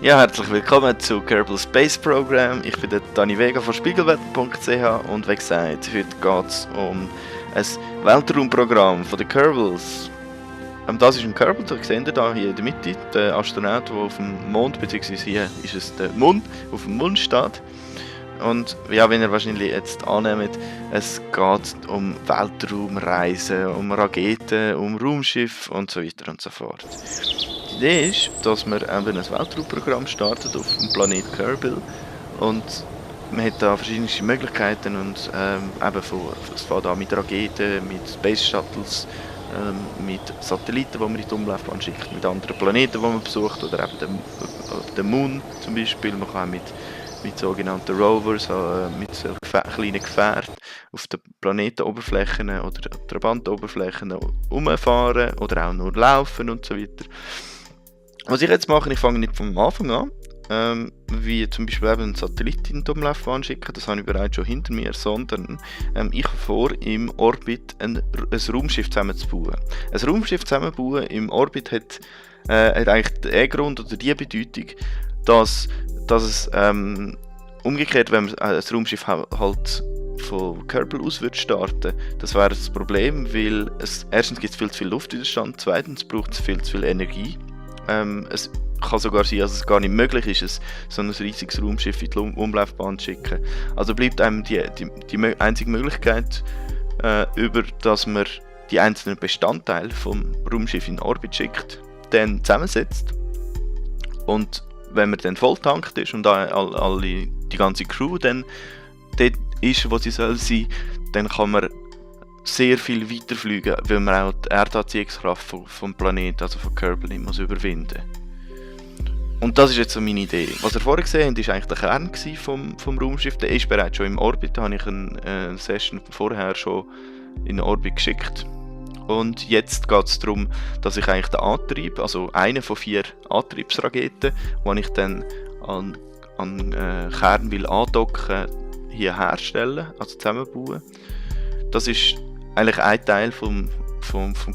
Ja, herzlich willkommen zu Kerbal Space Program. Ich bin der Dani Vega von Spiegelwetter.ch und wie gesagt, heute geht es um ein Weltraumprogramm von den Kerbals. Das ist ein Kerbal, das seht ihr da hier in der Mitte, der Astronaut, der auf dem Mond, beziehungsweise hier ist es der Mond, auf dem Mond steht. Und ja, wenn ihr wahrscheinlich jetzt annehmt, es geht um Weltraumreisen, um Raketen, um Raumschiffe und so weiter und so fort. Die Idee ist, dass wir eben ein Weltraumprogramm startet auf dem Planet Kerbal und man hat da verschiedene Möglichkeiten und es fängt an mit Raketen, mit Space Shuttles, mit Satelliten, die man in die Umlaufbahn schickt, mit anderen Planeten, die man besucht, oder eben den Moon zum Beispiel. Man kann auch mit sogenannten Rovers, mit so kleinen Gefährten auf den Planetenoberflächen oder Trabantenoberflächen rumfahren oder auch nur laufen und so weiter. Was ich jetzt mache, ich fange nicht vom Anfang an, wie zum Beispiel eben einen Satelliten in die Umlaufbahn schicken, das habe ich bereits schon hinter mir, sondern ich habe vor, im Orbit ein Raumschiff zusammenzubauen. Ein Raumschiff zusammenbauen im Orbit hat eigentlich den Grund oder die Bedeutung, dass es umgekehrt, wenn man ein Raumschiff halt von Kerbal aus würde starten, das wäre das Problem, weil erstens gibt es viel zu viel Luftwiderstand, zweitens braucht es viel zu viel Energie. Es kann sogar sein, dass es gar nicht möglich ist, so ein riesiges Raumschiff in die Umlaufbahn zu schicken. Also bleibt einem die einzige Möglichkeit über, dass man die einzelnen Bestandteile vom Raumschiff in Orbit schickt, dann zusammensetzt und wenn man dann volltankt ist und die ganze Crew dann dort ist, wo sie soll sein, dann kann man sehr viel weiterfliegen, weil man auch die Erdanziehungskraft vom Planeten, also von Kerbal, nicht muss überwinden. Und das ist jetzt so meine Idee. Was ihr vorher gesehen habt, war eigentlich der Kern vom Raumschiff. Der ist bereits schon im Orbit, da habe ich eine Session vorher schon in den Orbit geschickt. Und jetzt geht es darum, dass ich eigentlich den Antrieb, also eine von 4 Antriebsraketen, die ich dann an Kern will andocken, hier herstellen, also zusammenbauen. Das ist eigentlich ein Teil vom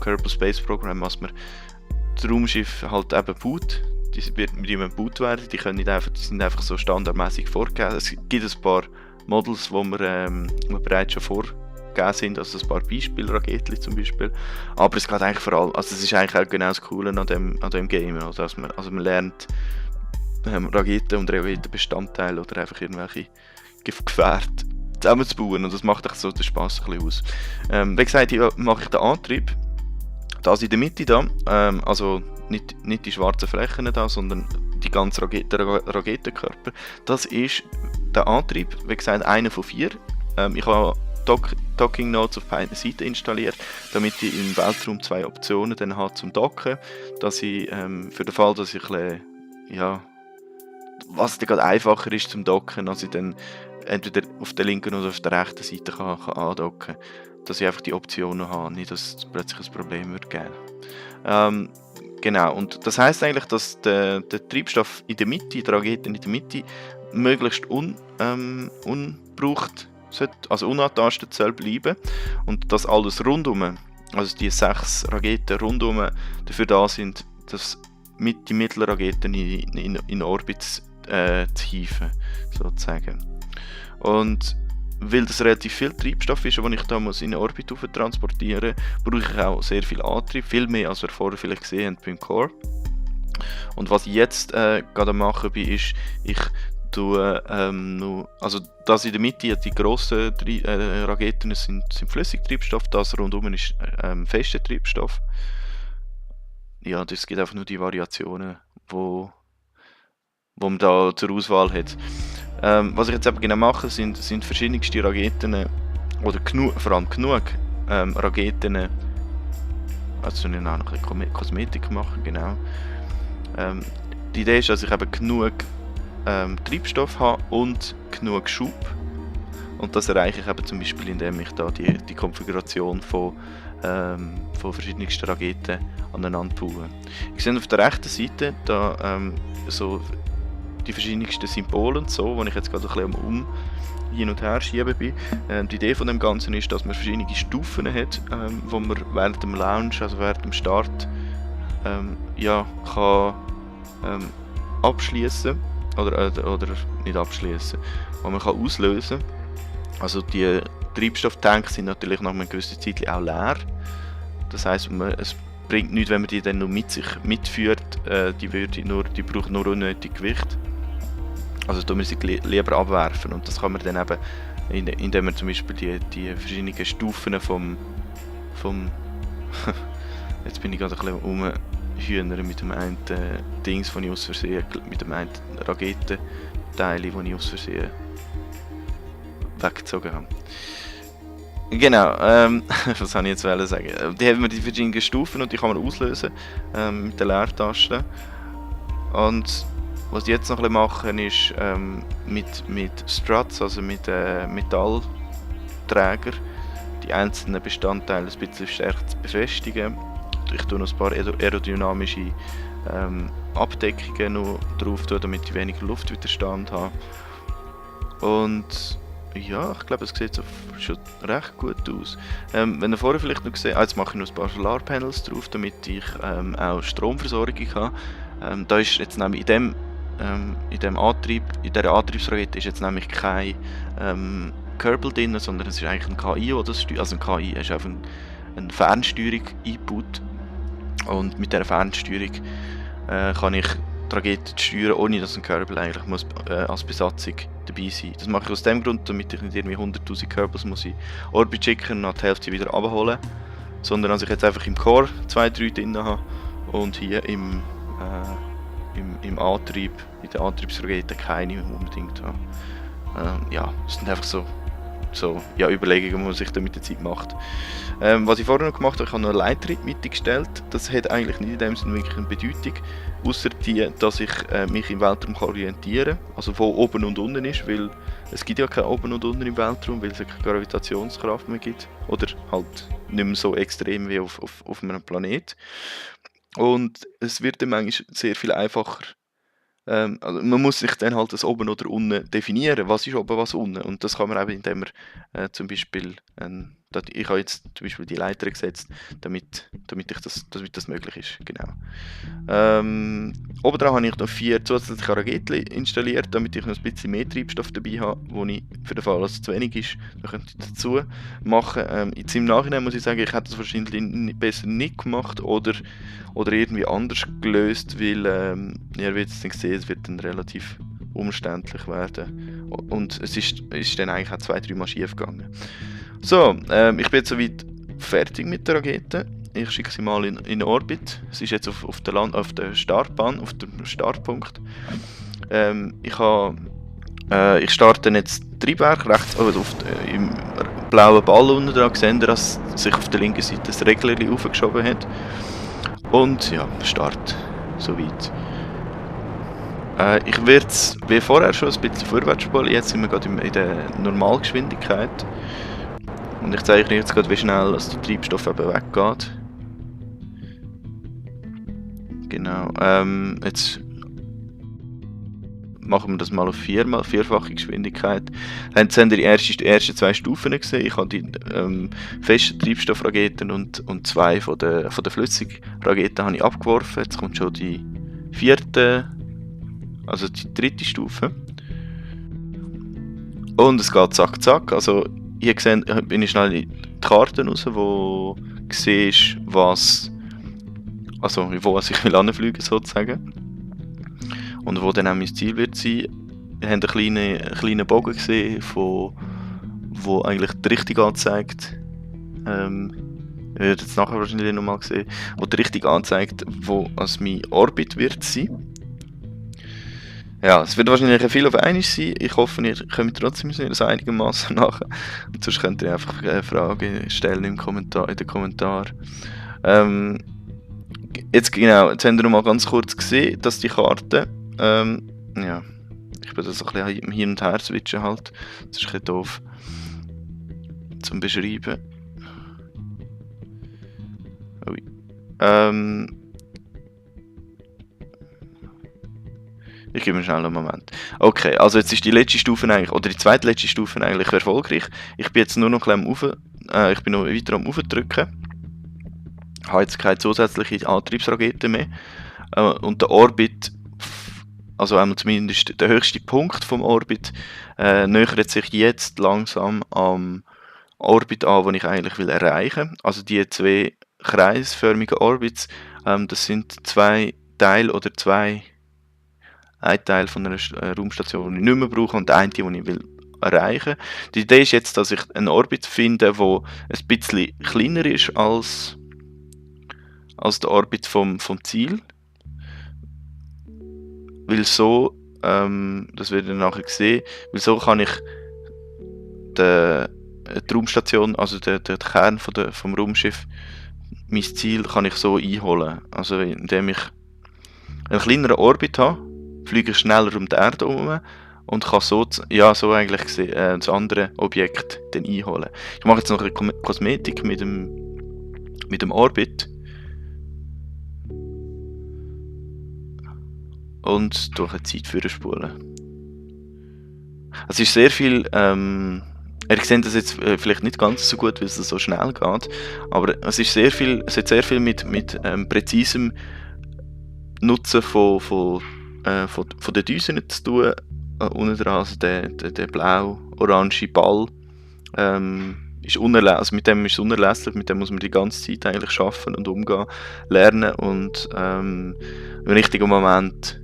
Kerbal Space Program, was man das Raumschiff halt eben baut. Die müssen gebaut werden, die sind einfach so standardmäßig vorgegeben. Es gibt ein paar Models, die wir bereits schon vorgegeben sind, also ein paar Beispielraketen zum Beispiel. Aber es geht eigentlich vor allem, also es ist eigentlich auch genau das Coole an dem Game, also man lernt Raketen und Raketenbestandteile oder einfach irgendwelche Gefährte zusammenzubauen und das macht echt so den Spass ein bisschen aus. Wie gesagt, hier mache ich den Antrieb, das in der Mitte da, also nicht die schwarzen Flächen da, sondern die ganzen Raketenkörper. Das ist der Antrieb, wie gesagt, einer von 4. Ich habe Docking Nodes auf beiden Seiten installiert, damit ich im Weltraum 2 Optionen dann habe zum Docken, dass ich für den Fall, dass ich was dann gerade einfacher ist zum Docken, als ich dann entweder auf der linken oder auf der rechten Seite kann andocken, dass ich einfach die Optionen habe, nicht dass es plötzlich ein Problem wird geben. Genau, und das heisst eigentlich, dass der Treibstoff in der Mitte, die Raketen in der Mitte, möglichst unbraucht, also unangetastet soll bleiben und dass alles rundum, also die 6 Raketen rundum dafür da sind, dass die Mittelraketen in Orbit zu hieven, sozusagen. Und weil das relativ viel Treibstoff ist, den ich da in den Orbit transportieren muss, brauche ich auch sehr viel Antrieb, viel mehr als wir vorher vielleicht gesehen haben beim Core. Und was ich jetzt gerade machen bin, ist, ich tue also das in der Mitte, die grossen Raketen sind Flüssigtreibstoff, das rundum ist fester Treibstoff. Ja, es gibt einfach nur die Variationen, wo man da zur Auswahl hat. Was ich jetzt eben genau mache, sind verschiedenste Raketen oder vor allem genug Raketen, also ich noch ein bisschen Kosmetik machen, genau. Die Idee ist, dass ich eben genug Treibstoff habe und genug Schub. Und das erreiche ich eben zum Beispiel, indem ich da die Konfiguration von verschiedensten Raketen aneinander baue. Ich sehe auf der rechten Seite da so die verschiedensten Symbole und so, wo ich jetzt gerade ein bisschen hin und her schieben bin. Die Idee von dem Ganzen ist, dass man verschiedene Stufen hat, wo man während dem Launch, also während dem Start, kann abschließen oder nicht abschließen, die man kann auslösen kann. Also die Treibstofftanks sind natürlich nach einer gewissen Zeit auch leer. Das heisst, es bringt nichts, wenn man die dann noch mit sich mitführt. Die brauchen nur unnötig Gewicht. Also tun wir sie lieber abwerfen. Und das kann man dann eben, indem man zum Beispiel die verschiedenen Stufen vom jetzt bin ich gerade ein bisschen rumhühnern mit dem einen Dings, das ich aus Versehen, mit dem einen Raketenteil, das ich aus Versehen weggezogen habe. Genau, was soll ich jetzt sagen? Die haben wir die verschiedenen Stufen und die kann man auslösen mit der Leertaste. Und was ich jetzt noch ein bisschen machen ist mit Struts, also mit Metallträger, die einzelnen Bestandteile ein bisschen stärker zu befestigen. Ich tue noch ein paar aerodynamische Abdeckungen noch drauf, damit ich weniger Luftwiderstand habe. Und ja, ich glaube, es sieht so schon recht gut aus. Wenn ihr vorher vielleicht noch gesehen habt, jetzt mache ich noch ein paar Solarpanels drauf, damit ich auch Stromversorgung habe. Da ist jetzt nämlich in dieser Antriebsrakete ist jetzt nämlich kein Kerbal drin, sondern es ist eigentlich ein KI, oder das steuert. Also ein KI ist einfach eine Fernsteuerung eingebaut. Und mit dieser Fernsteuerung kann ich die Rakete steuern, ohne dass ein Kerbal eigentlich muss, als Besatzung dabei sein. Das mache ich aus dem Grund, damit ich nicht irgendwie 100'000 Kerbals muss in Orbit schicken und nach der Hälfte wieder abholen, sondern dass ich jetzt einfach im Core 2-3 drin habe und hier im Antrieb, in der Antriebsrakete keine unbedingt habe. Ja, das sind einfach so Überlegungen, die man sich dann mit der Zeit macht. Was ich vorher noch gemacht habe, ich habe noch eine Leiter in die Mitte gestellt. Das hat eigentlich nicht in dem Sinne wirklich eine Bedeutung, außer die, dass ich mich im Weltraum orientieren kann, also wo oben und unten ist, weil es gibt ja kein Oben und Unten im Weltraum, weil es keine Gravitationskraft mehr gibt, oder halt nicht mehr so extrem wie auf einem Planet. Und es wird dann manchmal sehr viel einfacher. Also man muss sich dann halt das Oben oder Unten definieren, was ist oben, was unten. Und das kann man eben, indem man zum Beispiel, ich habe jetzt zum Beispiel die Leiter gesetzt, damit das möglich ist. Genau. Oben dran habe ich noch 4 zusätzliche Raketen installiert, damit ich noch ein bisschen mehr Treibstoff dabei habe, wo ich für den Fall, dass es zu wenig ist, dann könnte ich dazu machen. Jetzt im Nachhinein muss ich sagen, ich hätte das wahrscheinlich besser nicht gemacht oder irgendwie anders gelöst, weil ihr werdet es dann sehen, es wird dann relativ umständlich werden. Und es ist dann eigentlich auch 2-3 Mal schief gegangen. So, ich bin jetzt soweit fertig mit der Rakete. Ich schicke sie mal in Orbit. Sie ist jetzt auf der Startbahn, auf dem Startpunkt. Ich starte jetzt Triebwerk rechts im blauen Ball unten dran. Seht ihr, dass sich auf der linken Seite das Regler aufgeschoben hat. Und ja, Start, soweit. Ich werde es wie vorher schon ein bisschen vorwärts spulen. Jetzt sind wir gerade in der Normalgeschwindigkeit. Und ich zeige euch jetzt gerade, wie schnell der Treibstoff eben weggeht. Genau. Jetzt machen wir das mal auf vierfache Geschwindigkeit. Dann habt ihr die ersten 2 Stufen gesehen. Ich habe die festen Treibstoffraketen und 2 von den flüssigen Raketen habe ich abgeworfen. Jetzt kommt schon die 4., also die 3. Stufe. Und es geht zack zack. Also hier bin ich schnell in die Karten raus, wo du siehst, wo ich will anfliegen sozusagen. Und wo dann auch mein Ziel wird sein. Wir haben einen kleinen Bogen gesehen, wo eigentlich die Richtung anzeigt. Ihr werdet es nachher wahrscheinlich nochmal sehen. Wo die Richtung anzeigt, wo als mein Orbit wird sein. Ja, es wird wahrscheinlich viel auf einmal sein. Ich hoffe, ihr kommt trotzdem so einigermaßen nach. Und sonst könnt ihr einfach Fragen stellen in den Kommentaren. Jetzt habt ihr noch mal ganz kurz gesehen, dass die Karte, ja, ich bin da so ein bisschen hin und her switchen halt. Das ist ein bisschen doof zum Beschreiben. Ui. Ich gebe mir schnell einen Moment. Okay, also jetzt ist die letzte Stufe eigentlich, oder die zweitletzte Stufe eigentlich erfolgreich. Ich bin jetzt nur noch ein bisschen ich bin noch weiter am Aufdrücken. Ich habe jetzt keine zusätzliche Antriebsrakete mehr. Und der Orbit also einmal zumindest der höchste Punkt vom Orbit, nähert sich jetzt langsam am Orbit an, den ich eigentlich will erreichen. Also die zwei kreisförmigen Orbits, das sind zwei Teile oder ein Teil von einer Raumstation, die ich nicht mehr brauche, und der eine, den ich will erreichen. Die Idee ist jetzt, dass ich einen Orbit finde, der ein bisschen kleiner ist als der Orbit vom Ziel. Weil so, das werdet ihr nachher sehen, weil so kann ich die Raumstation, also den Kern vom Raumschiff, mein Ziel kann ich so einholen. Also indem ich einen kleineren Orbit habe, fliege ich schneller um die Erde herum und kann so eigentlich gesehen, das andere Objekt dann einholen. Ich mache jetzt noch eine Kosmetik mit dem Orbit und durch eine Zeitführer spulen. Es ist sehr viel, ihr seht das jetzt vielleicht nicht ganz so gut, weil es so schnell geht, aber es hat sehr viel mit präzisem Nutzen von den Düsen zu tun. Unten dran, also der blau-orange Ball, ist also mit dem ist es unerlässlich, mit dem muss man die ganze Zeit eigentlich arbeiten und umgehen, lernen und im richtigen Moment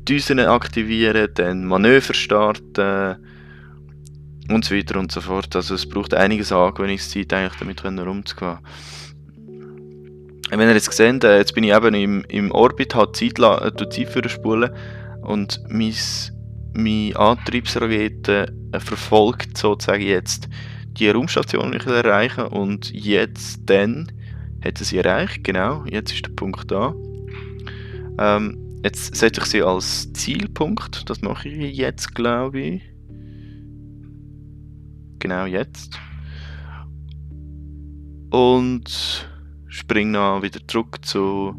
Düsen aktivieren, dann Manöver starten und so weiter und so fort. Also es braucht einiges Angewöhnungszeit eigentlich, damit umzugehen. Wenn ihr jetzt seht, jetzt bin ich eben im Orbit, habe Zeit für die Spulen und meine Antriebsrakete verfolgt sozusagen jetzt die Raumstation, die ich erreichen will, und jetzt dann hat sie erreicht, genau, jetzt ist der Punkt da. Jetzt setze ich sie als Zielpunkt, das mache ich jetzt, glaube ich. Genau jetzt. Und springe dann wieder zurück zu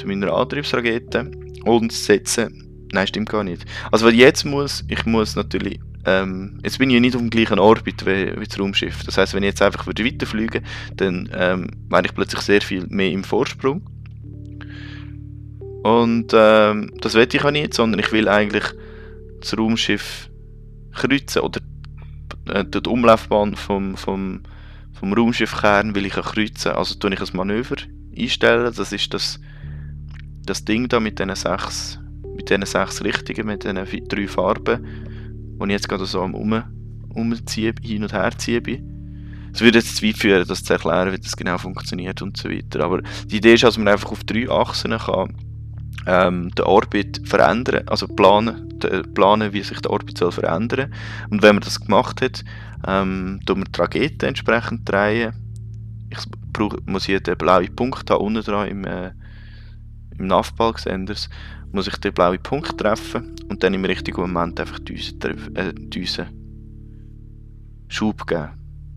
meiner Antriebsrakete und setze. Nein, stimmt gar nicht. Also was ich jetzt ich muss natürlich. Jetzt bin ich ja nicht auf dem gleichen Orbit wie das Raumschiff. Das heisst, wenn ich jetzt einfach weiterfliege, dann wäre ich plötzlich sehr viel mehr im Vorsprung. Und das will ich auch nicht, sondern ich will eigentlich das Raumschiff kreuzen oder die Umlaufbahn vom Raumschiffkern will ich auch kreuzen. Also tue ich ein Manöver einstellen. Das ist das Ding da mit diesen 6 Richtungen, mit diesen 3 Farben, wo ich jetzt gerade so am umziehen, hin und her ziehen bin. Es würde jetzt zu weit führen, das zu erklären, wie das genau funktioniert und so weiter. Aber die Idee ist, dass man einfach auf 3 Achsen kann den Orbit verändern, also planen, wie sich der Orbit soll verändern. Und wenn man das gemacht hat, tun wir die Rakete entsprechend drehen. Muss ich den blauen Punkt da unten dran im Navball senders, muss ich den blauen Punkt treffen und dann im richtigen Moment einfach Düsen Schub geben,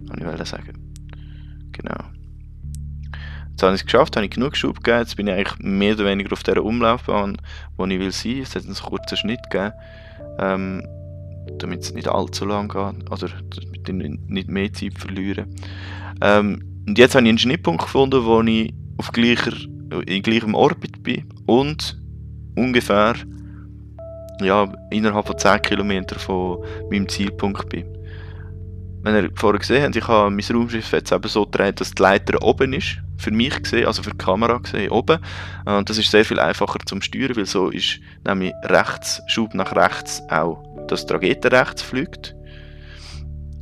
wollte ich sagen. Genau. Jetzt habe ich es geschafft, habe ich genug Schub gegeben, jetzt bin ich eigentlich mehr oder weniger auf dieser Umlaufbahn, wo ich will sein. Es hat einen kurzen Schnitt gegeben, damit es nicht allzu lang geht, oder damit ich nicht mehr Zeit verliere. Und jetzt habe ich einen Schnittpunkt gefunden, wo ich in gleichem Orbit bin und ungefähr innerhalb von 10 Kilometern von meinem Zielpunkt bin. Wenn ihr vorher gesehen habt, ich habe mein Raumschiff jetzt eben so gedreht, dass die Leiter oben ist. Für mich gesehen, also für die Kamera gesehen, oben. Und das ist sehr viel einfacher zum Steuern, weil so ist nämlich Schub nach rechts auch, dass die Rakete rechts fliegt.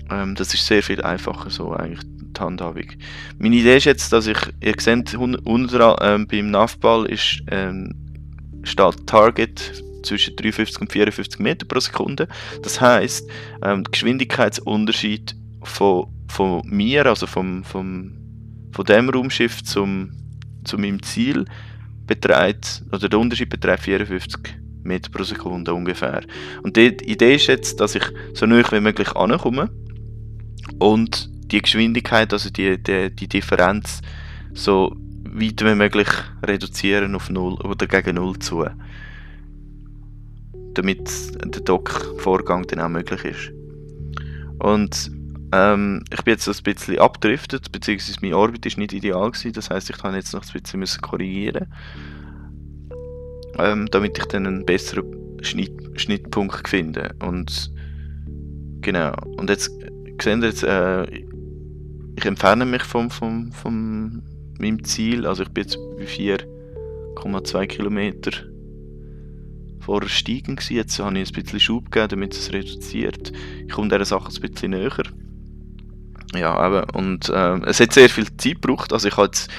Das ist sehr viel einfacher so eigentlich die Handhabung. Meine Idee ist jetzt, dass ihr seht, unten beim Navball steht Target zwischen 53 und 54 Meter pro Sekunde. Das heisst, der Geschwindigkeitsunterschied von mir, also von dem Raumschiff zu meinem Ziel, der Unterschied beträgt 54 Meter pro Sekunde ungefähr. Und die Idee ist jetzt, dass ich so nahe wie möglich ankomme und die Geschwindigkeit, also die Differenz, so weit wie möglich reduzieren auf 0 oder gegen 0 zu, damit der Dock-Vorgang dann auch möglich ist. Und ich bin jetzt ein bisschen abgedriftet, beziehungsweise mein Orbit war nicht ideal gewesen, das heisst, ich kann jetzt noch ein bisschen korrigieren. damit ich dann einen besseren Schnittpunkt finde. Und genau. Und jetzt seht ihr jetzt, ich entferne mich von meinem Ziel. Also ich bin jetzt bei 4,2 Kilometer vorher steigen gewesen. Jetzt habe ich ein bisschen Schub gegeben, damit es reduziert. Ich komme dieser Sache ein bisschen näher. Ja, eben. Und es hat sehr viel Zeit gebraucht. Also ich habe jetzt,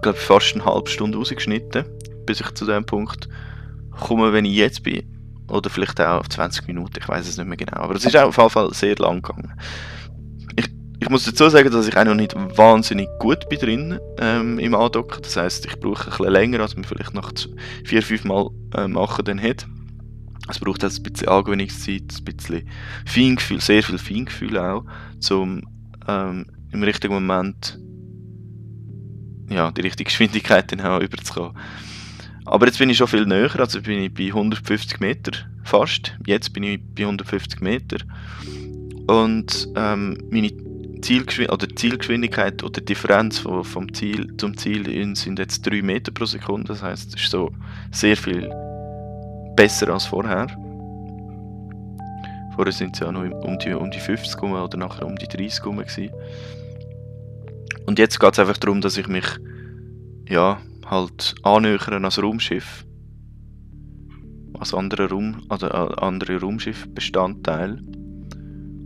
glaube fast eine halbe Stunde rausgeschnitten, bis ich zu dem Punkt komme, wenn ich jetzt bin. Oder vielleicht auch auf 20 Minuten, ich weiß es nicht mehr genau. Aber es ist auch auf jeden Fall sehr lang gegangen. Ich muss dazu sagen, dass ich auch noch nicht wahnsinnig gut bin drin im Andocken. Das heisst, ich brauche ein bisschen länger, als man vielleicht nach 4-5 Mal machen dann hat. Es braucht auch ein bisschen Angewöhnungszeit, ein bisschen Feingefühl, sehr viel Feingefühl auch, um im richtigen Moment ja, die richtige Geschwindigkeit dann auch überzukommen. Aber jetzt bin ich schon viel näher, also bin ich bei 150 Meter fast. Jetzt bin ich bei 150 Meter. Und meine Zielgeschwindigkeit oder die Differenz vom Ziel zum Ziel sind jetzt 3 Meter pro Sekunde. Das heisst, es ist so sehr viel besser als vorher. Vorher sind es ja noch um die 50 oder nachher um die 30 gewesen. Und jetzt geht es einfach darum, dass ich mich ja, halt annähern an das Raumschiff. Als andere Raumschiffbestandteil.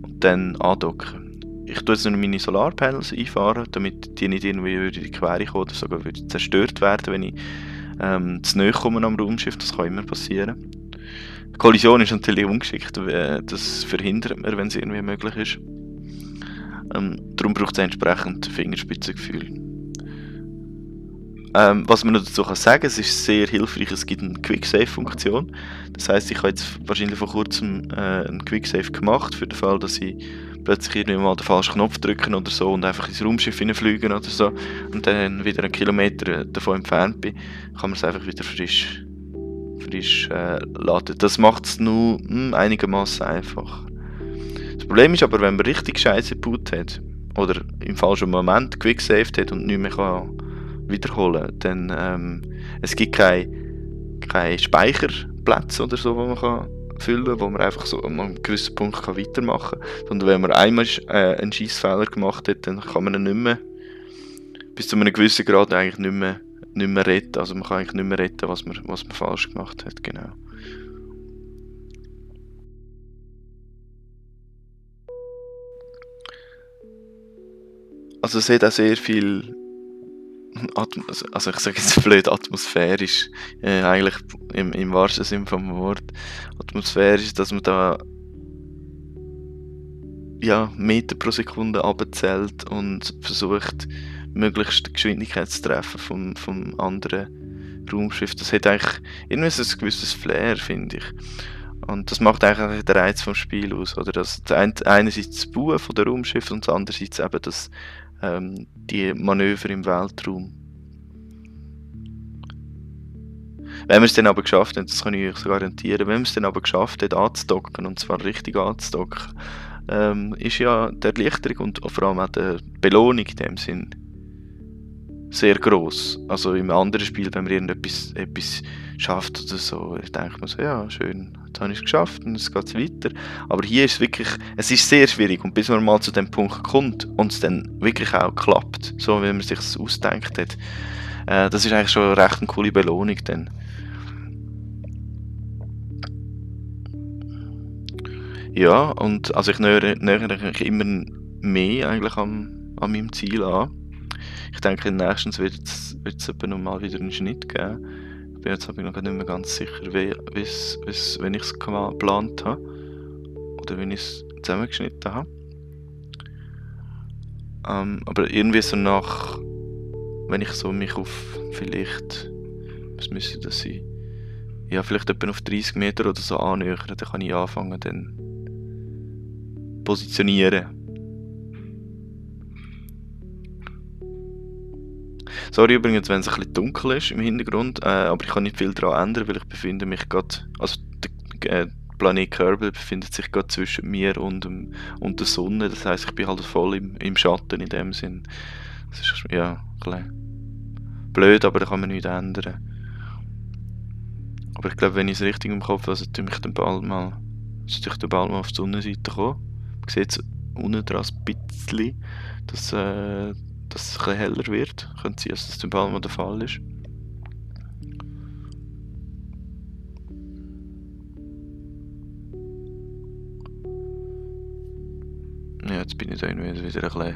Und dann andocken. Ich tue jetzt noch meine Solarpanels einfahren, damit die nicht irgendwie in die Quere kommen oder sogar zerstört werden, wenn ich zu nahe komme am Raumschiff. Das kann immer passieren. Die Kollision ist natürlich ungeschickt. Das verhindert man, wenn es irgendwie möglich ist. Darum braucht es entsprechend Fingerspitzengefühl. Was man noch dazu sagen kann, es ist sehr hilfreich, es gibt eine Quick-Save-Funktion. Das heisst, ich habe jetzt wahrscheinlich vor kurzem einen Quick-Save gemacht, für den Fall, dass ich plötzlich irgendwie mal den falschen Knopf drücken oder so und einfach ins Raumschiff hineinfliegen oder so und dann wieder einen Kilometer davon entfernt bin, kann man es einfach wieder frisch laden. Das macht es nur einigermaßen einfach. Das Problem ist aber, wenn man richtig Scheiße gebaut hat oder im falschen Moment quick-saved hat und nicht mehr kann wiederholen, dann es gibt keine Speicherplätze oder so, wo man kann füllen, wo man einfach so an einem gewissen Punkt kann weitermachen kann. Sondern wenn man einmal einen Scheissfehler gemacht hat, dann kann man ihn nicht mehr bis zu einem gewissen Grad eigentlich nicht mehr retten. Also man kann eigentlich nicht mehr retten, was man falsch gemacht hat, genau. Also es hat auch sehr viel also ich sage jetzt blöd, atmosphärisch, eigentlich im wahrsten Sinne vom Wort, atmosphärisch, dass man da ja, Meter pro Sekunde runterzählt und versucht, möglichst die Geschwindigkeit zu treffen vom anderen Raumschiff. Das hat eigentlich irgendwie so ein gewisses Flair, finde ich. Und das macht eigentlich den Reiz vom Spiel aus, oder? Das einerseits das Bauen von der Raumschiff und andererseits eben die Manöver im Weltraum. Wenn wir es dann aber geschafft haben, das kann ich euch garantieren, wenn wir es dann aber geschafft haben anzudocken, und zwar richtig anzudocken, ist ja die Erleichterung und vor allem auch die Belohnung in dem Sinn sehr gross. Also im anderen Spiel, wenn man irgendetwas schafft oder so, denkt man so, ja schön, jetzt habe ich es geschafft und jetzt geht es weiter. Aber hier ist es wirklich, es ist sehr schwierig und bis man mal zu dem Punkt kommt und es dann wirklich auch klappt, so wie man sich es ausdenkt hat, das ist eigentlich schon recht eine coole Belohnung dann. Ja, und also ich nähere mich immer mehr eigentlich an meinem Ziel an. Ich denke, nächstens wird es etwa noch mal wieder einen Schnitt geben. Ich bin jetzt aber noch nicht mehr ganz sicher, wenn ich es geplant habe. Oder wenn ich es zusammengeschnitten habe. Aber irgendwie so wenn ich so mich auf vielleicht, was müsste das sein? Ja, vielleicht etwa auf 30 Meter oder so annähern, dann kann ich anfangen, dann positionieren. Sorry übrigens, wenn es ein bisschen dunkel ist im Hintergrund, aber ich kann nicht viel daran ändern, weil ich befinde mich gerade, also der Planet Kerbal befindet sich gerade zwischen mir und der Sonne, das heisst, ich bin halt voll im Schatten in dem Sinn. Das ist ja ein bisschen blöd, aber da kann man nichts ändern. Aber ich glaube, wenn ich es richtig im Kopf habe, sollte ich den Ball mal auf die Sonnenseite kommen. Man sieht es unten dran ein bisschen, dass es ein bisschen heller wird. Könnte sein, dass das bald mal der Fall ist. Ja, jetzt bin ich da irgendwie wieder ein bisschen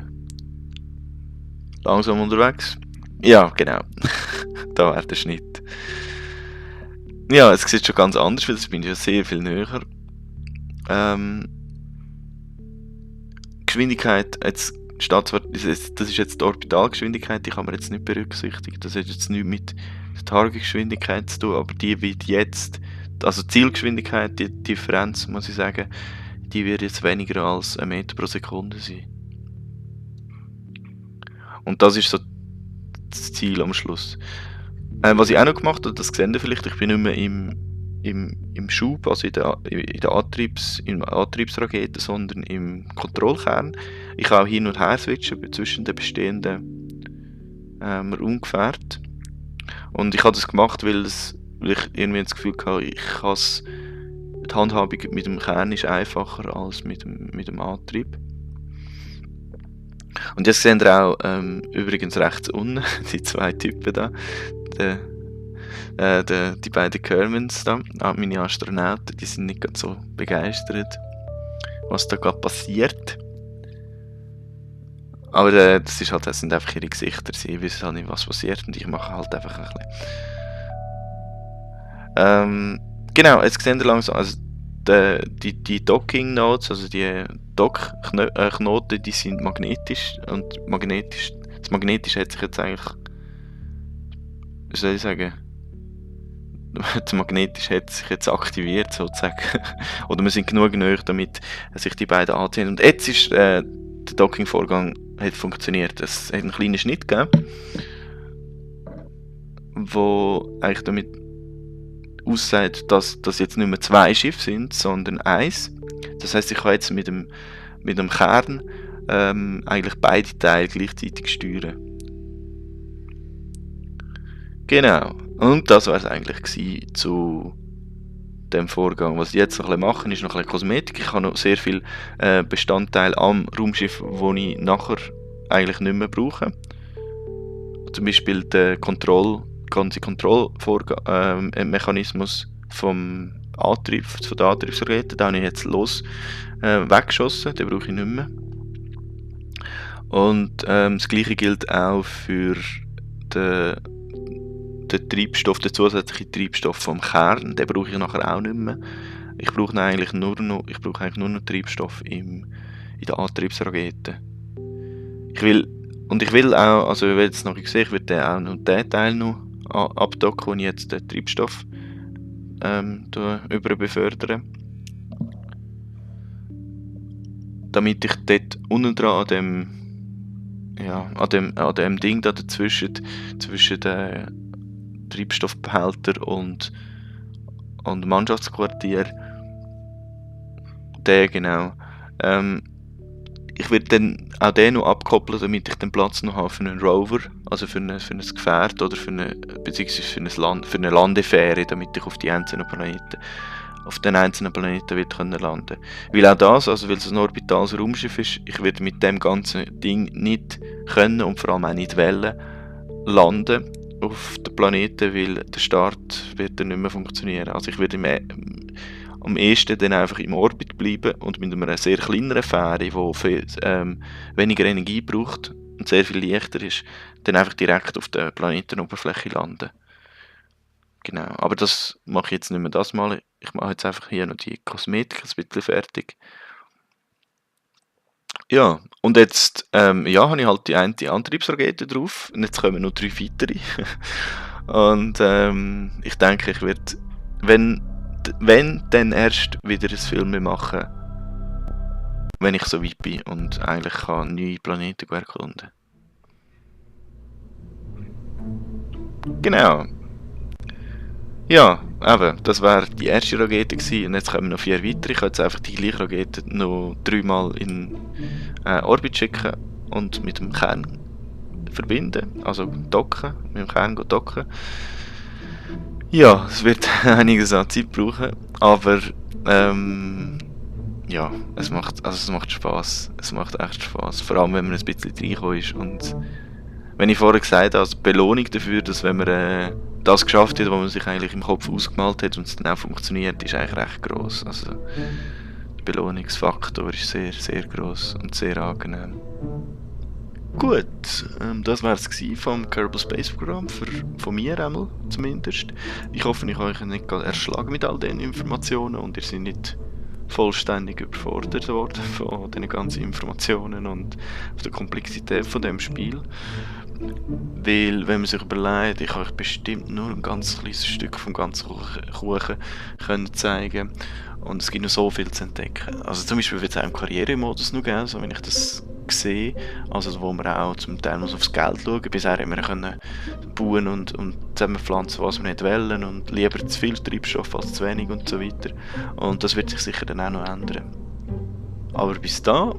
langsam unterwegs. Ja, genau. Da wäre der Schnitt. Ja, es sieht schon ganz anders, weil jetzt bin ich ja sehr viel näher. Geschwindigkeit, jetzt steht zwar, das ist jetzt die Orbitalgeschwindigkeit, die kann man jetzt nicht berücksichtigen. Das hat jetzt nichts mit der Targetgeschwindigkeit zu tun, aber die wird jetzt, also die Zielgeschwindigkeit, die Differenz, muss ich sagen, die wird jetzt weniger als 1 Meter pro Sekunde sein. Und das ist so das Ziel am Schluss. Was ich auch noch gemacht habe, das seht ihr vielleicht, ich bin nicht mehr im Schub, also im Antriebsrakete, sondern im Kontrollkern. Ich kann auch hin und her switchen zwischen den bestehenden Raumgefährten. Und ich habe das gemacht, weil ich irgendwie das Gefühl hatte, die Handhabung mit dem Kern ist einfacher als mit dem Antrieb. Und jetzt seht ihr auch übrigens rechts unten die 2 Typen da. Die beiden Kermans da, meine Astronauten, die sind nicht ganz so begeistert, was da gerade passiert. Aber das sind einfach ihre Gesichter, sie wissen halt nicht, was passiert und ich mache halt einfach ein bisschen. Genau, jetzt sehen wir langsam, also die Docking Nodes, also die Dockknoten, die sind magnetisch und das Magnetische hat sich jetzt eigentlich, wie soll ich sagen, das Magnetische hat sich jetzt aktiviert sozusagen. Oder wir sind genug näher, damit sich die beiden anziehen. Und jetzt ist der Docking-Vorgang hat funktioniert. Es hat einen kleinen Schnitt gegeben, wo eigentlich damit aussagt, dass das jetzt nicht mehr 2 Schiffe sind, sondern 1. Das heisst, ich kann jetzt mit dem Kern eigentlich beide Teile gleichzeitig steuern. Genau. Und das war es eigentlich zu dem Vorgang. Was ich jetzt noch ein bisschen mache, ist noch ein bisschen Kosmetik. Ich habe noch sehr viele Bestandteile am Raumschiff, die ich nachher eigentlich nicht mehr brauche. Zum Beispiel der ganze Kontrollmechanismus von der Antriebsrakete, den habe ich jetzt weggeschossen, den brauche ich nicht mehr. Und das gleiche gilt auch für den Treibstoff, den zusätzlichen Treibstoff vom Kern, den brauche ich nachher auch nicht mehr. Ich brauche eigentlich nur noch Treibstoff in der Antriebsrakete. Ich will auch, also ich will jetzt noch sehen, ich will auch noch den Teil noch abdocken, wo ich jetzt den Treibstoff überbefördere. Damit ich dort unten dran an dem Ding da dazwischen, zwischen den Treibstoffbehälter und Mannschaftsquartier, ich werde dann auch den noch abkoppeln, damit ich den Platz noch habe für einen Rover, also für ein Gefährt oder beziehungsweise für eine Landefähre, damit ich auf den einzelnen Planeten wird können landen. Weil auch das, also weil es ein orbitales Raumschiff ist, ich werde mit dem ganzen Ding nicht können und vor allem auch nicht wollen landen auf den Planeten, weil der Start wird dann nicht mehr funktionieren. Also ich werde am ehesten dann einfach im Orbit bleiben und mit einer sehr kleineren Fähre, die weniger Energie braucht und sehr viel leichter ist, dann einfach direkt auf der Planetenoberfläche landen. Genau, aber das mache ich jetzt nicht mehr das Mal. Ich mache jetzt einfach hier noch die Kosmetik ein bisschen fertig. Ja, und jetzt habe ich halt die eine Antriebsrakete drauf und jetzt kommen noch 3 weitere. Und ich denke, ich werde, wenn dann erst wieder ein Film machen, wenn ich so weit bin und eigentlich kann neue Planeten erkunden. Genau. Ja, eben, das wäre die erste Rakete gewesen und jetzt kommen noch 4 weitere. Ich kann jetzt einfach die gleiche Rakete noch 3-mal in Orbit schicken und mit dem Kern verbinden, also docken, mit dem Kern docken. Ja, es wird einiges an Zeit brauchen, aber ja, es macht Spaß. Es macht echt Spaß. Vor allem, wenn man ein bisschen reingekommen ist. Und wenn ich vorher gesagt habe, als Belohnung dafür, dass wenn man das geschafft hat, was man sich eigentlich im Kopf ausgemalt hat und es dann auch funktioniert, ist eigentlich recht gross. Also der Belohnungsfaktor ist sehr, sehr gross und sehr angenehm. Gut, das war es vom Kerbal Space Programm, von mir einmal zumindest. Ich hoffe, ich habe euch nicht gerade erschlagen mit all diesen Informationen und ihr seid nicht vollständig überfordert worden von diesen ganzen Informationen und von der Komplexität von dem Spiel. Weil, wenn man sich überlegt, ich habe euch bestimmt nur ein ganz kleines Stück vom ganzen Kuchen können zeigen und es gibt noch so viel zu entdecken. Also zum Beispiel wird es auch im Karrieremodus noch geben, so wenn ich das sehe, also wo man auch zum Teil muss aufs Geld schauen. Bisher haben wir können bauen und zusammenpflanzen, was wir nicht wollen und lieber zu viel Treibstoff als zu wenig und so weiter. Und das wird sich sicher dann auch noch ändern. Aber bis da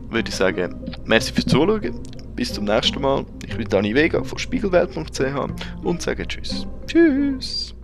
würde ich sagen, merci fürs Zuschauen, bis zum nächsten Mal. Ich bin Dani Vega von spiegelwelt.ch und sage Tschüss. Tschüss!